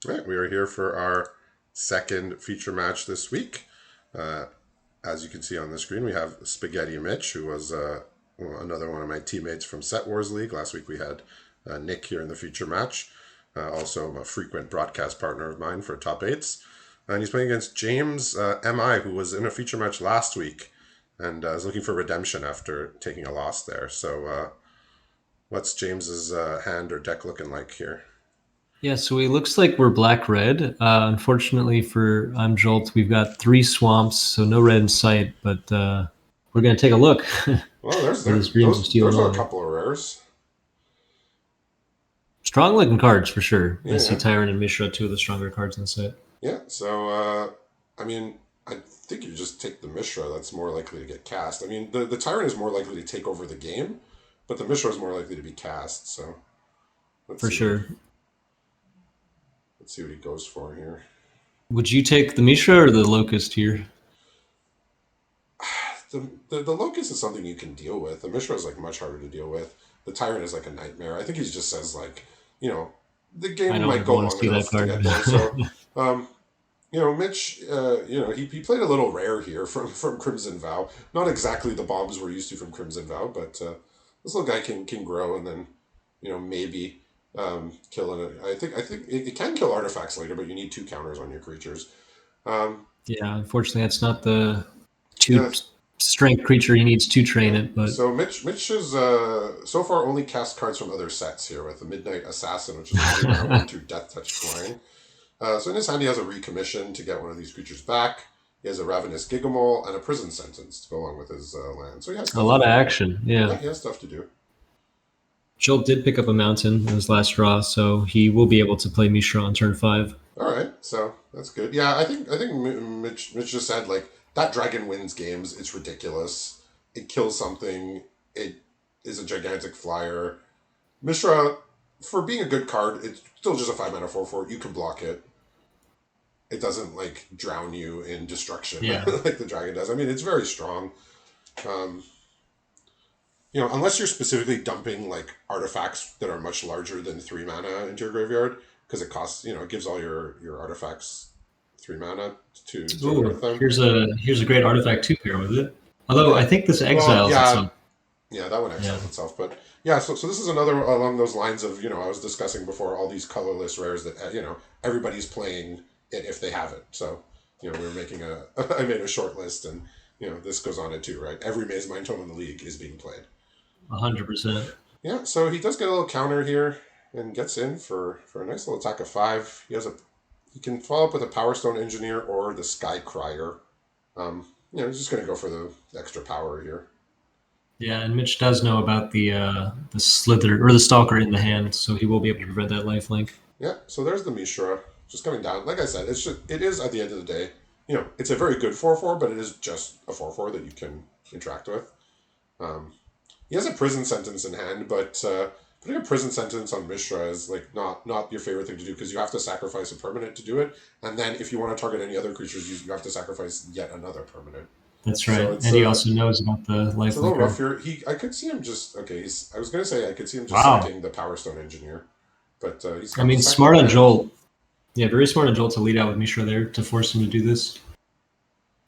Right, we are here for our second feature match this week. Uh, as you can see on the screen, we have Spaghetti Mitch, who was another one of my teammates from Set Wars League. Last week we had Nick here in the feature match, also a frequent broadcast partner of mine for Top 8s. And he's playing against James MI, who was in a feature match last week and is looking for redemption after taking a loss there. So, what's James's hand or deck looking like here? Yeah, so it looks like we're black-red. Unfortunately for I'm Jolt, we've got three swamps, so no red in sight, but we're going to take a look. Well, there's What his there, Dreams of those Steel those and are a All. couple of rares. Strong-looking cards, for sure. I see Yeah, Tyrant and Mishra, two of the stronger cards in the set. yeah. So, I mean, I think you just take the Mishra. That's more likely to get cast. I mean, the Tyrant is more likely to take over the game, but the Mishra is more likely to be cast. So let's For see what he sure. let's see what he goes for here. Would you take the Mishra or the Locust here? The Locust is something you can deal with. The Mishra is like much harder to deal with. The Tyrant is like a nightmare. I think he just says like, you know, the I game don't might ever go want to long see that enough to card. get there. So, um, Mitch, he played a little rare here from Crimson Vow. Not exactly the bombs we're used to from Crimson Vow, but this little guy can grow and then, maybe kill it. I think it can kill artifacts later, but you need two counters on your creatures. Um, Yeah, unfortunately, that's not the two yeah, strength creature he needs to train yeah. it, but So Mitch has so far only cast cards from other sets here with the Midnight Assassin, which is a 3 mana 1/2 Death Touch flying. So in his hand, he has a recommission to get one of these creatures back. He has a Ravenous Gigamole and a Prison Sentence to go along with his land. So he has a stuff to lot of do. action. Yeah. Yeah, he has stuff to do. Joel did pick up a mountain in his last draw, so he will be able to play Mishra on turn 5. All right, so that's good. Yeah, I think Mitch just said like that dragon wins games. It's ridiculous. It kills something. It is a gigantic flyer. Mishra, for being a good card, it's still just a 5 mana 4/4. You can block it. It doesn't like drown you in destruction Yeah. like the dragon does. I mean, it's very strong. Um, unless you're specifically dumping like artifacts that are much larger than 3 mana into your graveyard, because it costs, it gives all your artifacts 3 mana to go Ooh, with them. here's a great artifact to pair with it. Although I Yeah. think this Well, exiles yeah, itself. yeah, that one Yeah. exiles itself, but yeah. So this is another along those lines of I was discussing before all these colorless rares that everybody's playing it if they have it. So we were making a I made a short list, and this goes on it too, right? Every Maze Mind Tome in the league is being played. 100%. Yeah, so he does get a little counter here and gets in for a nice little attack of 5. He can follow up with a Power Stone Engineer or the Sky Crier. He's just going to go for the extra power here. Yeah, and Mitch does know about the slither or the stalker in the hand, so he will be able to prevent that lifelink. Yeah, so there's the Mishra just coming down. Like I said, it is at the end of the day, it's a very good 4/4, but it is just a 4/4 that you can interact with. Um, he has a prison sentence in hand, but putting a prison sentence on Mishra is like not your favorite thing to do because you have to sacrifice a permanent to do it, and then if you want to target any other creatures, you have to sacrifice yet another permanent. That's So right. it's And he also knows about the it's a little rough lifelinker. here. I could see him just okay. I was gonna say I could see him just Wow. sacking the Power Stone Engineer, but he's I got the mean, second smart on land. Joel. Yeah, very smart on Joel to lead out with Mishra there to force him to do this.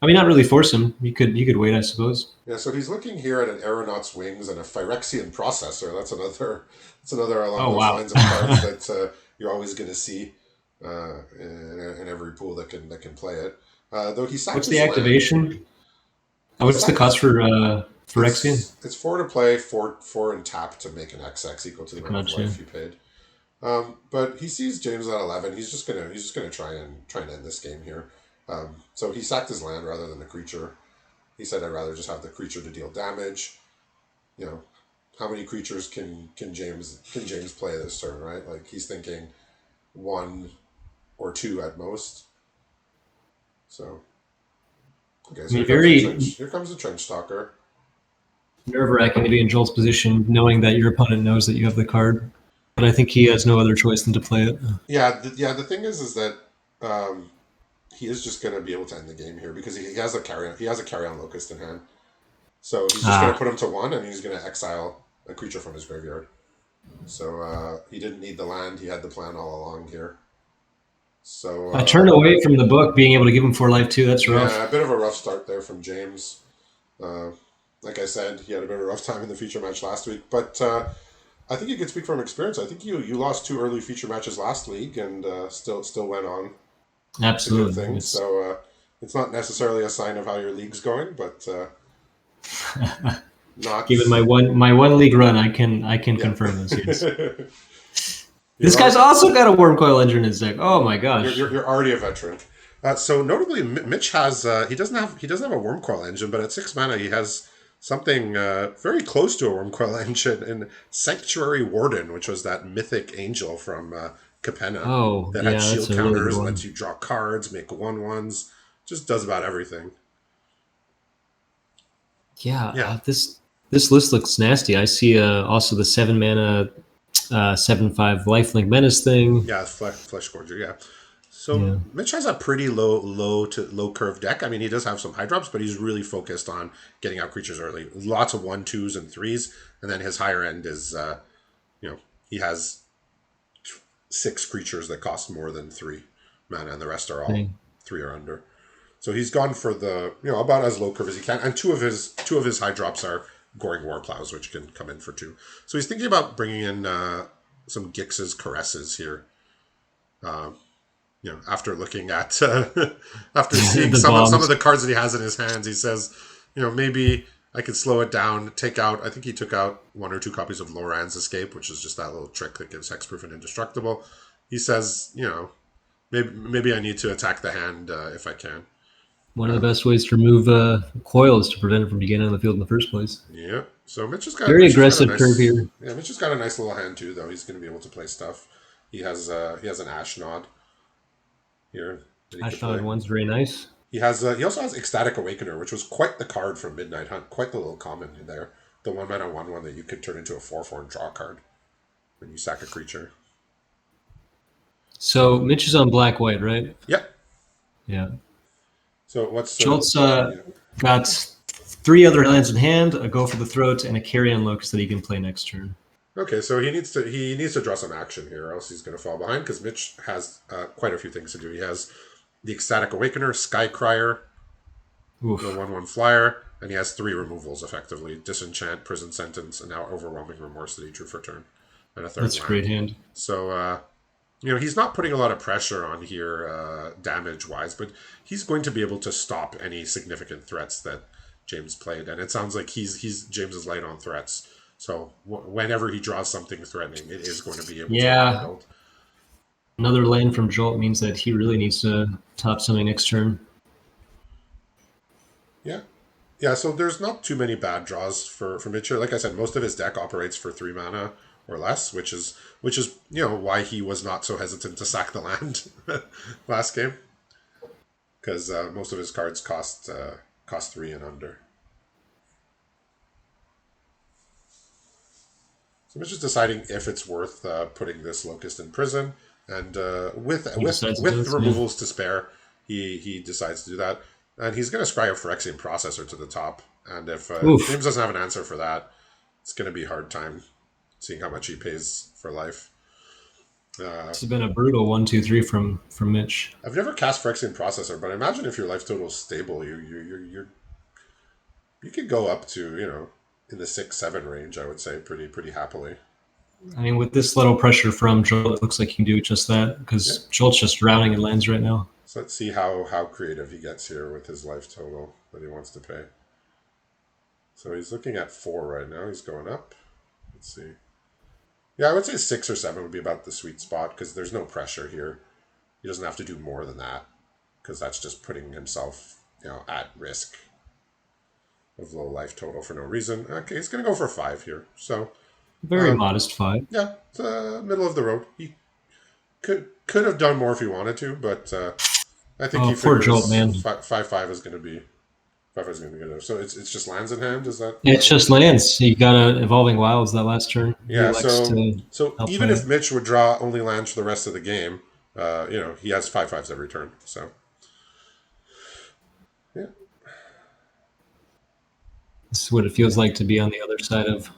I mean, not really force him. You could wait, I suppose. Yeah, so he's looking here at an aeronaut's wings and a Phyrexian processor. That's another along Oh those wow. lines of cards that you're always going to see in every pool that can play it. Though he sacked What's the his land. activation? He What's the sacked cost his. for Phyrexian? It's four to play, four and tap to make an XX equal to the amount of Gotcha. life you paid. But he sees James at 11. He's just gonna try and end this game here. So he sacked his land rather than the creature. He said, "I'd rather just have the creature to deal damage." You know, how many creatures can James play this turn, right? Like he's thinking one or two at most. So okay, I so mean, here comes the very trench. Here comes the trench stalker. nerve wracking to be in Joel's position, knowing that your opponent knows that you have the card. But I think he has no other choice than to play it. Yeah, the thing is that um, he is just going to be able to end the game here because he has a carry on locust in hand. So he's just going to Ah, put him to one, and he's going to exile a creature from his graveyard. So he didn't need the land; he had the plan all along here. So I turned away from the book, being able to give him 4 life too. That's yeah, rough. a bit of a rough start there from James. Uh, like I said, he had a bit of a rough time in the feature match last week, but I think you can speak from experience. I think you lost 2 early feature matches last league and still went on to good Absolutely. things. It's So it's not necessarily a sign of how your league's going, but not given my one league run, I can yeah. confirm this. Yes. This you're guy's already, also got a worm coil engine in his deck. Oh my you're, gosh. you're, you're already a veteran. So notably, Mitch has he doesn't have a worm coil engine, but at 6 mana he has something very close to a worm coil engine in Sanctuary Warden, which was that mythic angel from Capenna Oh that had yeah, that's shield a really good counters, lets one. you draw cards, make 1/1s, just does about everything. Yeah, Yeah, this list looks nasty. I see also the 7 mana 7/5 lifelink menace thing. yeah, flesh gorger, yeah. So Yeah. Mitch has a pretty low curve deck. I mean, he does have some high drops, but he's really focused on getting out creatures early. Lots of 1/2s and threes, and then his higher end is he has 6 creatures that cost more than 3 mana, and the rest are all Thing. 3 or under. So he's gone for the about as low curve as he can, and two of his high drops are Goring Warplows, which can come in for 2. So he's thinking about bringing in some Gix's Caresses here. After looking at after seeing The some of bombs. the cards that he has in his hands, he says, maybe I could slow it down, take out. I think he took out 1 or 2 copies of Loran's Escape, which is just that little trick that gives hexproof and indestructible. He says, maybe I need to attack the hand if I can. One of the best ways to remove coil is to prevent it from getting on the field in the first place. Yeah. So Very Mitch has got a aggressive curve nice here. yeah Mitch has got a nice little hand too, though. He's going to be able to play stuff. He has an Ashnod here that he could Ashnod play. one's very nice. He also has Ecstatic Awakener, which was quite the card from Midnight Hunt. Quite the little common in there. The 1 mana 1/1 that you could turn into a 4/4 and draw a card when you sack a creature. So Mitch is on black white, right? Yep. Yeah. So what's Schultz yeah. got 3 other lands in hand, a Go for the Throat, and a Carrion Locust that he can play next turn. Okay, so he needs to draw some action here, or else he's going to fall behind. Because Mitch has quite a few things to do. He has the Ecstatic Awakener, Skycrier, Oof. the 1/1 flyer, and he has 3 removals effectively: Disenchant, Prison Sentence, and now Overwhelming Remorse that he drew for turn, and a third That's a land. great hand. So he's not putting a lot of pressure on here damage wise, but he's going to be able to stop any significant threats that James played, and it sounds like he's James is light on threats. So whenever he draws something threatening, it is going to be able to get Yeah. handled. Another land from Jolt means that he really needs to top something next turn. Yeah. Yeah, so there's not too many bad draws for Mitchell. Like I said, most of his deck operates for 3 mana or less, which is why he was not so hesitant to sack the land last game, because most of his cards cost 3 and under. So Mitch is deciding if it's worth putting this Locust in prison, and with He with decides it with does. Yeah. removals to spare, he decides to do that, and he's going to scry a Phyrexian Processor to the top. And if Oof. James doesn't have an answer for that, it's going to be a hard time seeing how much he pays for life. This has been a brutal 1, 2, 3 from Mitch. I've never cast Phyrexian Processor, but I imagine if your life total is stable, you could go up to in the 6-7 range. I would say pretty happily. I mean, with this little pressure from Jolt, it looks like he can do just that Yeah. because Jolt's just drowning in lands right now. So let's see how creative he gets here with his life total that he wants to pay. So he's looking at 4 right now. He's going up. Let's see. Yeah, I would say 6 or 7 would be about the sweet spot because there's no pressure here. He doesn't have to do more than that because that's just putting himself, at risk of low life total for no reason. Okay, he's going to go for 5 here. So Very modest 5. yeah, it's middle of the road. He could have done more if he wanted to, but I think Oh, he poor Jolt, figures man. 5/5 is going to be 5/5 is going to be good. So it's just lands in hand. Is that It's what it just is? lands. He got a Evolving Wilds that last turn. He Yeah. elects So to so help even play if it. Mitch would draw only lands for the rest of the game, he has 5/5s every turn. So yeah, This is what it feels like to be on the other side of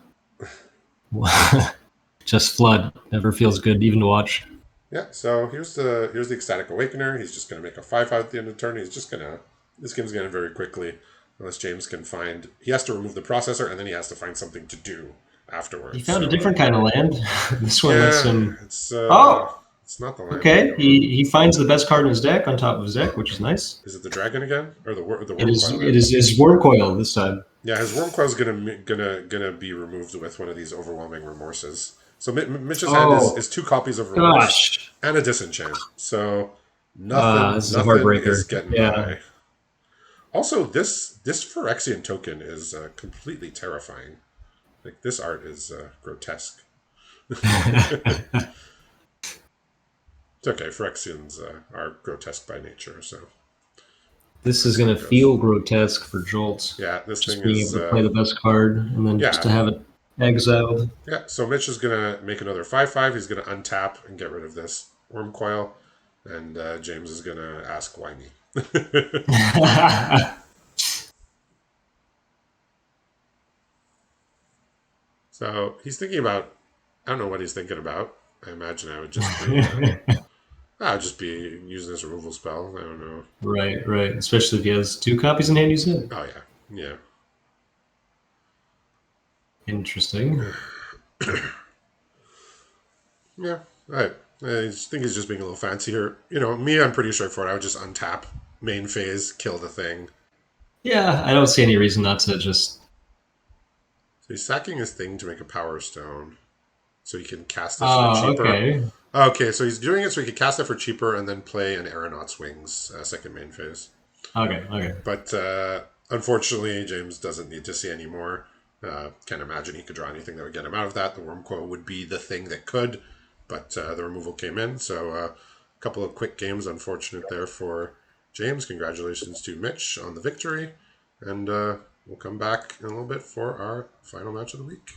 just flood. Never feels good even to watch. Yeah, so here's the Ecstatic Awakener. He's just gonna make a 5/5 at the end of the turn. He's just gonna this game's gonna end very quickly unless James can find. He has to remove the processor and then he has to find something to do He afterwards. found a So different kind of land. This one lets yeah, him. it's Oh, it's not the land that we okay. want. He finds the best card in his deck on top of his deck, which is nice. Is it the dragon again or the It worm is. coil? It is his worm coil this time. Yeah, his worm coil is gonna be removed with one of these overwhelming remorses. So Mitch's hand Oh is two copies of remorse gosh. and a disenchant. So nothing This is a nothing is heartbreaker. getting Yeah. by. Also, this Phyrexian token is completely terrifying. Like this art is grotesque. It's okay. Phyrexians are grotesque by nature, so This is that's how going it to goes. feel grotesque for Jolt. Yeah, this thing Just being is able to play the best card and then just yeah. to have it exiled. Yeah, so Mitch is gonna make another 5/5. He's gonna untap and get rid of this worm coil, and James is gonna ask why me. So he's thinking about. I don't know what he's thinking about. I imagine I would just be using this removal spell. I don't know. Right, right. Especially if he has two copies in hand, you said. Oh yeah, yeah, Interesting. yeah. I just think he's just being a little fancy here. You know, me, I'm pretty straightforward. I would just untap main phase, kill the thing. Yeah, I don't see any reason not to just. So he's sacking his thing to make a power stone, so he can cast this for Oh, cheaper. okay. Okay, so he's doing it so he could cast it for cheaper and then play an Aeronaut's Wings second main phase. Okay, okay. But unfortunately, James doesn't need to see any more. Can't imagine he could draw anything that would get him out of that. The Worm Coil would be the thing that could, but the removal came in. So a couple of quick games, unfortunate there for James. Congratulations to Mitch on the victory. And we'll come back in a little bit for our final match of the week.